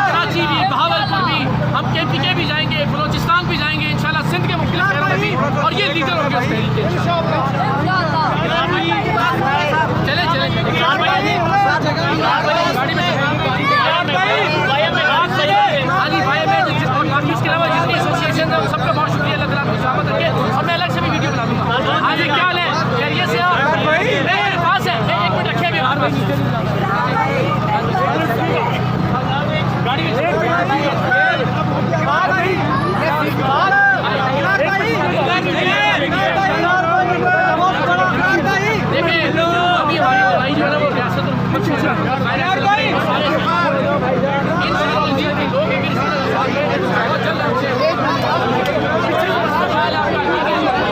कराची भी, बहावलपुर भी, हम KPK भी जाएंगे, बलोचिस्तान भी जाएंगे इंशाल्लाह, सिंध के मुख्तलिफ शहरों में भी, और ये लीडर होंगे उस तहरीक के। चले चले गाड़ी में हाँ जी भाई, मैं और बाकी इसके अलावा जितनी एसोसिएशन है सबका बहुत शुक्रिया, अल्लाह ताला आपको सलामत रखे, और मैं अलग से भी वीडियो बना दूँगा। हाँ जी, क्या हाल है, खैरियत से आप? मेरे पास है, एक मिनट रखिए अभी बाहर में।